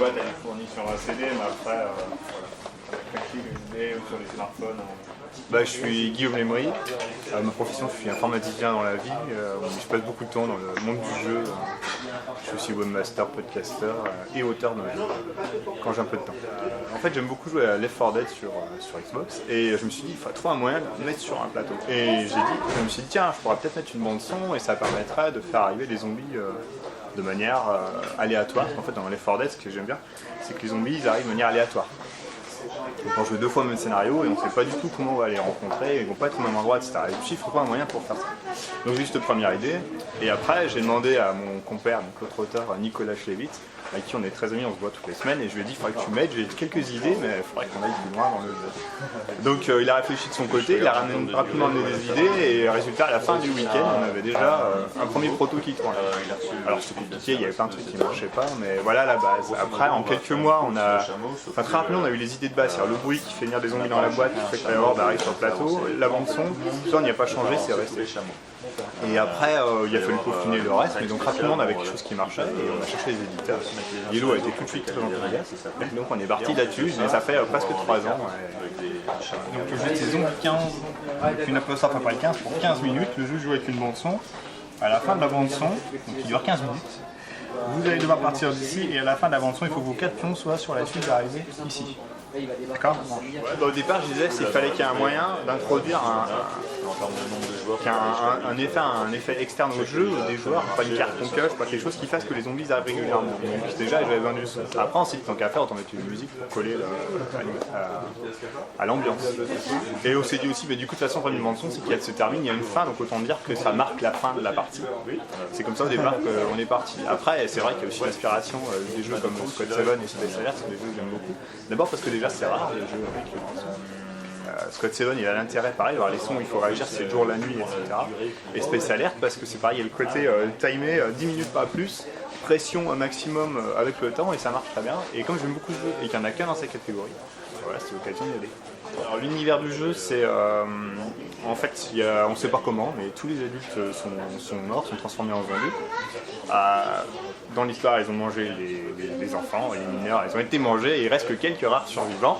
boîte elle est fournie sur un CD, mais après, avec les USB ou sur les smartphones. Je suis Guillaume Lemery. Ma profession, je suis informaticien dans la vie. Je passe beaucoup de temps dans le monde du jeu. Je suis aussi webmaster, podcaster et auteur de jeux quand j'ai un peu de temps. En fait, j'aime beaucoup jouer à Left 4 Dead sur Xbox et je me suis dit, il faut trouver un moyen de le mettre sur un plateau. Et je me suis dit, tiens, je pourrais peut-être mettre une bande son et ça permettrait de faire arriver des zombies de manière aléatoire. En fait, dans Left 4 Dead, ce que j'aime bien, c'est que les zombies ils arrivent de manière aléatoire. Donc on joue 2 fois le même scénario et on ne sait pas du tout comment on va les rencontrer, ils ne vont pas être au même endroit, etc. Et puis il faut trouver un moyen pour faire ça. Donc juste première idée, et après j'ai demandé à mon compère, donc l'autre auteur, Nicolas Schlevitz, avec qui on est très amis, on se voit toutes les semaines, et je lui ai dit il faudrait que tu m'aides, j'ai quelques idées, mais il faudrait qu'on aille plus loin dans le jeu. Donc il a réfléchi de son côté, il a rapidement amené des idées, et résultat, à la fin du week-end, on avait déjà un premier proto qui tournait. Alors c'était compliqué, il y avait plein de trucs qui ne marchaient pas, mais voilà la base. Après, en quelques mois, très rapidement, on a eu les idées de base, c'est-à-dire le bruit qui fait venir des zombies dans la boîte, qui fait que la horde arrive sur le plateau, la bande son, tout ça on n'y a pas changé, c'est resté. Et après, il a fallu peaufiner le reste, mais donc rapidement on avait quelque chose qui marchait et on a cherché les éditeurs. Yellow a été tout de suite très enthousiaste, donc on est parti là-dessus, mais ça fait presque 3 ans. Donc le jeu c'est Zombie 15, avec une apostrophe après 15 pour 15 minutes, le jeu joue avec une bande son. À la fin de la bande son, donc qui dure 15 minutes, vous allez devoir partir d'ici et à la fin de la bande son, il faut que vos 4 pions soient sur la suite d'arriver ici. D'accord. Au départ, je disais qu'il fallait qu'il y ait un moyen d'introduire un effet externe au jeu, des joueurs, pas une carte qu'on pioche, pas quelque chose qui fasse que les zombies arrivent régulièrement. Donc déjà, j'avais besoin du son. Après, ensuite, tant qu'à faire, autant mettre une musique pour coller à l'ambiance. Et on s'est dit aussi, mais du coup, de toute façon, quand une bande son, c'est qu'elle se termine, il y a une fin, donc autant dire que ça marque la fin de la partie. C'est comme ça au départ qu'on est parti. Après, c'est vrai qu'il y a aussi l'inspiration des jeux comme Squad 7 et Space Alert, c'est des jeux que j'aime beaucoup. D'abord parce que déjà c'est rare les jeux avec les bande son. Squad 7 il a l'intérêt pareil, alors les sons il faut réagir si c'est le jour, la nuit, etc. Et Space Alert parce que c'est pareil, il y a le côté timé 10 minutes pas plus, pression un maximum avec le temps et ça marche très bien. Et comme j'aime beaucoup jouer et qu'il n'y en a qu'un dans sa catégorie, voilà, c'est l'occasion d'y aller. Alors l'univers du jeu c'est en fait on ne sait pas comment mais tous les adultes sont morts, sont transformés en zombies. Dans l'histoire ils ont mangé les enfants, les mineurs, ils ont été mangés et il reste que quelques rares survivants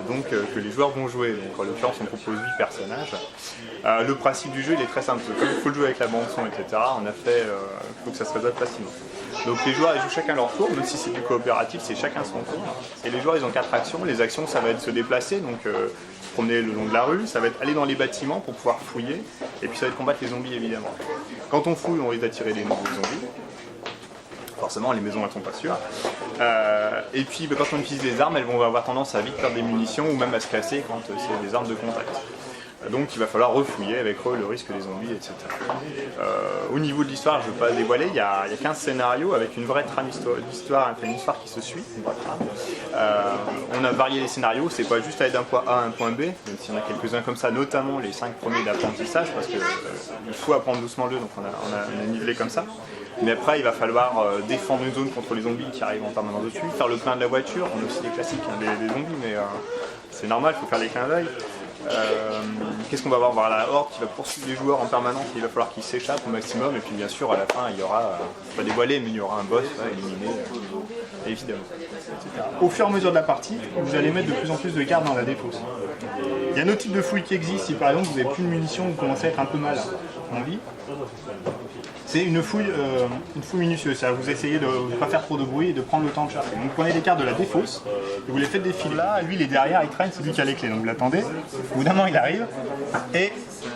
donc, que les joueurs vont jouer. Donc en l'occurrence on propose 8 personnages. Le principe du jeu il est très simple, comme il faut le jouer avec la bande son etc. On a fait, il faut que ça se résolve facilement. Donc les joueurs ils jouent chacun leur tour, même si c'est du coopératif, c'est chacun son tour. Et les joueurs ils ont 4 actions, les actions ça va être se déplacer, donc se promener le long de la rue, ça va être aller dans les bâtiments pour pouvoir fouiller, et puis ça va être combattre les zombies évidemment. Quand on fouille on risque d'attirer des nouveaux zombies. Forcément les maisons elles sont pas sûres. Et puis quand on utilise les armes elles vont avoir tendance à vite perdre des munitions ou même à se casser quand c'est des armes de contact. Donc il va falloir refouiller avec eux le risque des zombies, etc. Au niveau de l'histoire, je ne veux pas dévoiler, il y a 15 scénarios avec une vraie trame d'histoire, une histoire qui se suit, une vraie trame. On a varié les scénarios, c'est pas juste aller d'un point A à un point B, même s'il y en a quelques-uns comme ça, notamment les 5 premiers d'apprentissage, parce qu'il faut apprendre doucement le jeu, donc on a nivelé comme ça. Mais après, il va falloir défendre une zone contre les zombies qui arrivent en permanence dessus, faire le plein de la voiture, on a aussi des classiques, hein, des zombies, mais c'est normal, il faut faire des clins d'œil. Qu'est-ce qu'on va avoir? On va avoir la horde qui va poursuivre les joueurs en permanence, il va falloir qu'ils s'échappent au maximum et puis bien sûr à la fin il y aura, pas dévoilé mais il y aura un boss à éliminer évidemment. Au fur et à mesure de la partie, vous allez mettre de plus en plus de cartes dans la défausse. Il y a un autre type de fouille qui existe, si par exemple vous n'avez plus de munitions, vous commencez à être un peu mal en vie. C'est une fouille minutieuse, c'est-à-dire vous essayez de ne pas faire trop de bruit et de prendre le temps de chercher. Donc vous prenez les cartes de la défausse, et vous les faites défiler là, lui il est derrière, il traîne, c'est lui qui a les clés, donc vous l'attendez, au bout d'un moment il arrive, et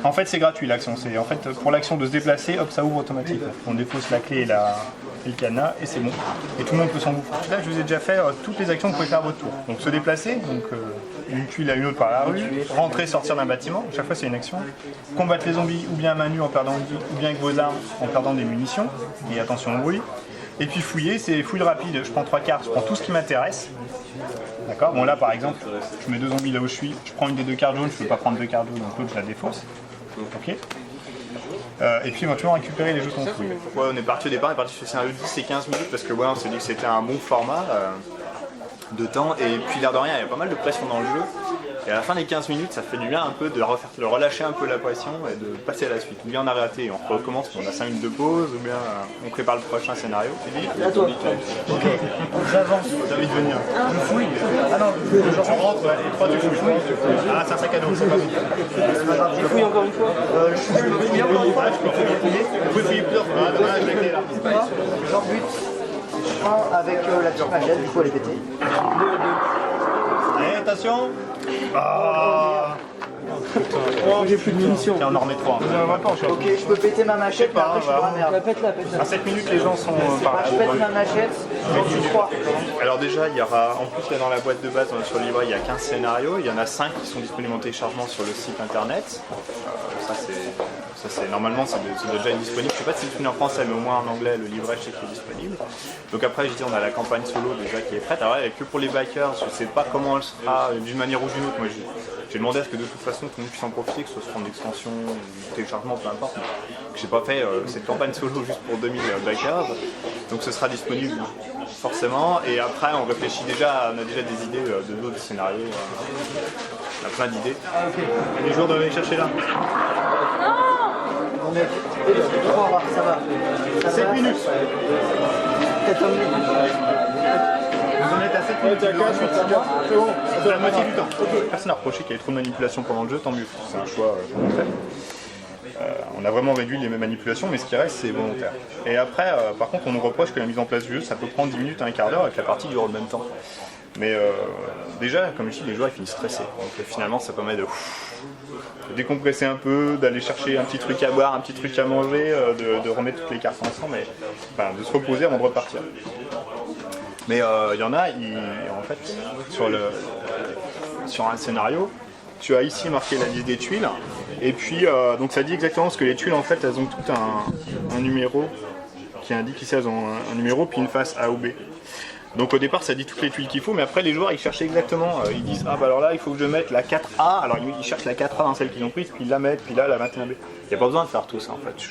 en fait c'est gratuit l'action, c'est en fait pour l'action de se déplacer, hop ça ouvre automatiquement. On défausse la clé et le cadenas et c'est bon, et tout le monde peut s'en bouffer. Là je vous ai déjà fait toutes les actions que vous pouvez faire à votre tour. Donc se déplacer, donc une tuile à une autre par la rue, rentrer, sortir d'un bâtiment, chaque fois c'est une action, combattre les zombies ou bien à main nue en perdant une vie, ou bien avec vos armes en perdant des munitions, et attention au bruit. Et puis fouiller, c'est fouille rapide, je prends 3 cartes, je prends tout ce qui m'intéresse. D'accord. Bon là par exemple, je mets 2 zombies là où je suis, je prends une des 2 cartes jaunes, je ne peux pas prendre 2 cartes jaunes, donc l'autre je la défausse. Ok. Et puis éventuellement récupérer les jetons de fouille. Ouais, on est parti au départ, on est parti sur le scénario de 10 et 15 minutes parce que ouais, on s'est dit que c'était un bon format de temps. Et puis l'air de rien, il y a pas mal de pression dans le jeu. Et à la fin des 15 minutes, ça fait du bien un peu de relâcher un peu la pression et de passer à la suite. Ou bien on a raté et on recommence, on a 5 minutes de pause, ou bien on prépare le prochain scénario. À toi. Ok, j'avance. David venir. Je fouille. Ah non, Je rentre et 3 tu fouilles. Ah, c'est un sac à dos, c'est pas bon. Je fouille encore une fois. Je fouille encore une fois. Vous pouvez fouiller plusieurs fois. Ah, dommage, la clé là. J'embute. Je prends avec la petite machette, du coup elle est pétée. Allez, attention. Ah. Oh, j'ai plus de munitions. Tiens, on en remet 3. Ok, je peux péter ma machette, mais après je suis dans la merde. Pète-la. À 7 minutes, les gens sont Je pète ma machette, j'en suis 3. Alors déjà, il y aura, en plus là dans la boîte de base sur le livret, il y a 15 scénarios, il y en a 5 qui sont disponibles en téléchargement sur le site internet. Ça c'est normalement c'est déjà disponible. Je sais pas si c'est disponible en français, mais au moins en anglais le livret je sais qu'il est disponible. Donc après je dis on a la campagne solo déjà qui est prête. Alors elle est que pour les backers, je sais pas comment elle sera d'une manière ou d'une autre. Moi j'ai demandé à ce que de toute façon tout le monde puisse en profiter, que ce soit en extension, ou téléchargement, peu importe. J'ai pas fait cette campagne solo juste pour 2000 backers. Donc ce sera disponible forcément. Et après on réfléchit déjà, on a déjà des idées de d'autres scénarios. On a plein d'idées. Les jours doivent aller chercher là. On est 3, ça va. 7 minutes. 14 minutes. Vous en êtes à 7 minutes. C'est bon, c'est la moitié du temps. Personne n'a reproché qu'il y ait trop de manipulation pendant le jeu, tant mieux. C'est un choix volontaire. On a vraiment réduit les manipulations, mais ce qui reste, c'est volontaire. Et après, par contre, on nous reproche que la mise en place du jeu, ça peut prendre 10 minutes à un quart d'heure et que la partie dure le même temps. Mais déjà, comme je dis, les joueurs ils finissent stressés. Donc finalement, ça permet de décompresser un peu, d'aller chercher un petit truc à boire, un petit truc à manger, de remettre toutes les cartes ensemble, et de se reposer avant de repartir. Mais il y en a, en fait, sur un scénario, tu as ici marqué la liste des tuiles, et puis donc ça dit exactement ce que les tuiles, en fait, elles ont tout un numéro qui indique ici, elles ont un numéro, puis une face A ou B. Donc au départ ça dit toutes les tuiles qu'il faut, mais après les joueurs ils cherchent exactement, ils disent ah bah alors là il faut que je mette la 4A, alors ils cherchent la 4A dans celle qu'ils ont prise, puis ils la mettent, puis là la 21B. Il n'y a pas besoin de faire tout ça en fait, tu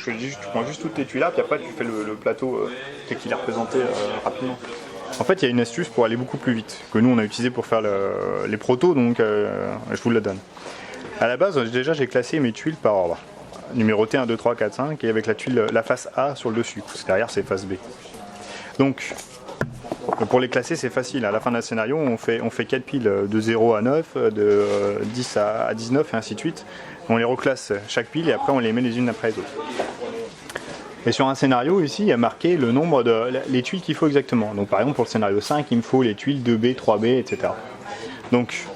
prends juste toutes tes tuiles là, puis après tu fais le plateau tel qu'il est représenté rapidement. En fait il y a une astuce pour aller beaucoup plus vite, que nous on a utilisé pour faire les protos, donc je vous la donne. À la base déjà j'ai classé mes tuiles par ordre, numéroté 1, 2, 3, 4, 5, et avec la face A sur le dessus, parce que derrière c'est face B. Donc pour les classer c'est facile, à la fin d'un scénario on fait 4 piles de 0 à 9, de 10 à 19 et ainsi de suite. On les reclasse chaque pile et après on les met les unes après les autres. Et sur un scénario ici il y a marqué le nombre les tuiles qu'il faut exactement. Donc par exemple pour le scénario 5 il me faut les tuiles 2B, 3B, etc. Donc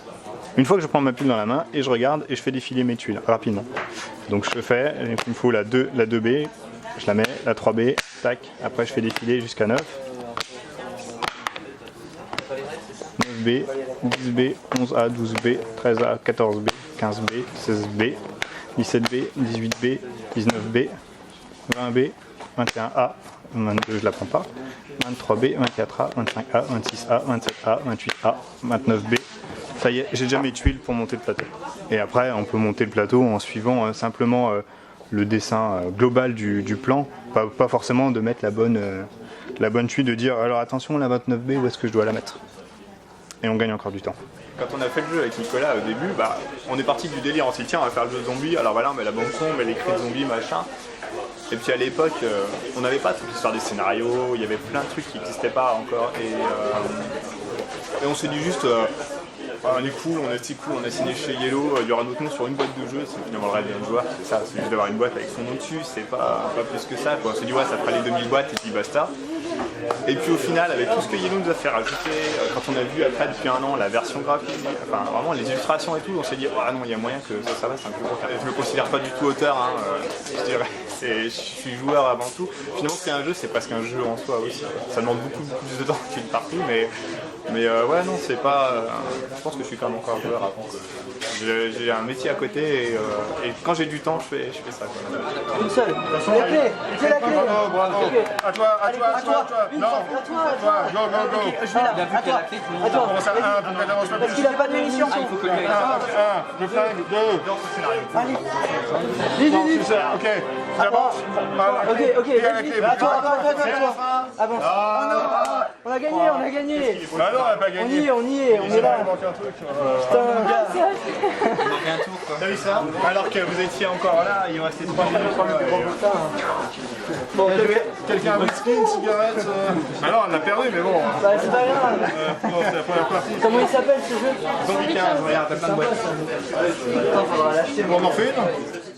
une fois que je prends ma pile dans la main et je regarde et je fais défiler mes tuiles rapidement. Donc je fais, il me faut la 2B, je la mets, la 3B, tac, après je fais défiler jusqu'à 9. 9B, 10B, 11A, 12B, 13A, 14B, 15B, 16B, 17B, 18B, 19B, 20B, 21A, 22 je la prends pas, 23B, 24A, 25A, 26A, 27A, 28A, 29B. Ça y est, j'ai déjà mes tuiles pour monter le plateau. Et après, on peut monter le plateau en suivant simplement le dessin global du plan, pas forcément de mettre la bonne tuile, de dire alors attention la 29B, où est-ce que je dois la mettre? Et on gagne encore du temps. Quand on a fait le jeu avec Nicolas au début, on est parti du délire, on s'est dit tiens on va faire le jeu zombie, alors voilà on met la bande son, on met les cris de zombies, machin. Et puis à l'époque, on n'avait pas toute l'histoire des scénarios, il y avait plein de trucs qui n'existaient pas encore. Et on s'est dit juste, on est cool, on est si cool, on a signé chez Yellow, il y aura notre nom sur une boîte de jeu, c'est finalement le rêve d'un joueur, c'est ça, c'est juste d'avoir une boîte avec son nom dessus, c'est pas plus que ça, quoi. On s'est dit ouais ça fera les 2000 boîtes et puis basta. Et puis au final, avec tout ce que Yellow nous a fait rajouter, quand on a vu après depuis un an la version graphique, enfin vraiment les illustrations et tout, on s'est dit ah non il y a moyen que ça va, c'est un peu pour faire. Je me considère pas du tout auteur, hein, je dirais, je suis joueur avant tout. Finalement c'est un jeu, c'est presque un jeu en soi aussi. Ça demande beaucoup plus de temps qu'une partie, mais ouais non c'est pas. Je pense que je suis quand même encore joueur avant que. J'ai un métier à côté et quand j'ai du temps je fais ça. Quoi. Une seule. La clé. C'est la clé. Bravo. À toi. Non. Go. Je vais là. À toi. Parce qu'il a pas de munitions. Il faut que lui. 1, le flingue, 2. Allez. Vite. Ok. J'avance. Ok. À toi. Avance. On a gagné. Ah non, on n'a pas gagné. On y est là. truc. T'as vu ça? Alors que vous étiez encore là, il restait 3 minutes. Bon, Quelqu'un a whisky, une cigarette Bah non, on a perdu, mais bon. bah, c'est pas grave. Non, c'est la première partie. Comment il s'appelle ce jeu? Zombie 15, regarde, t'as plein de boîtes. Attends, faudra l'acheter. On en fait une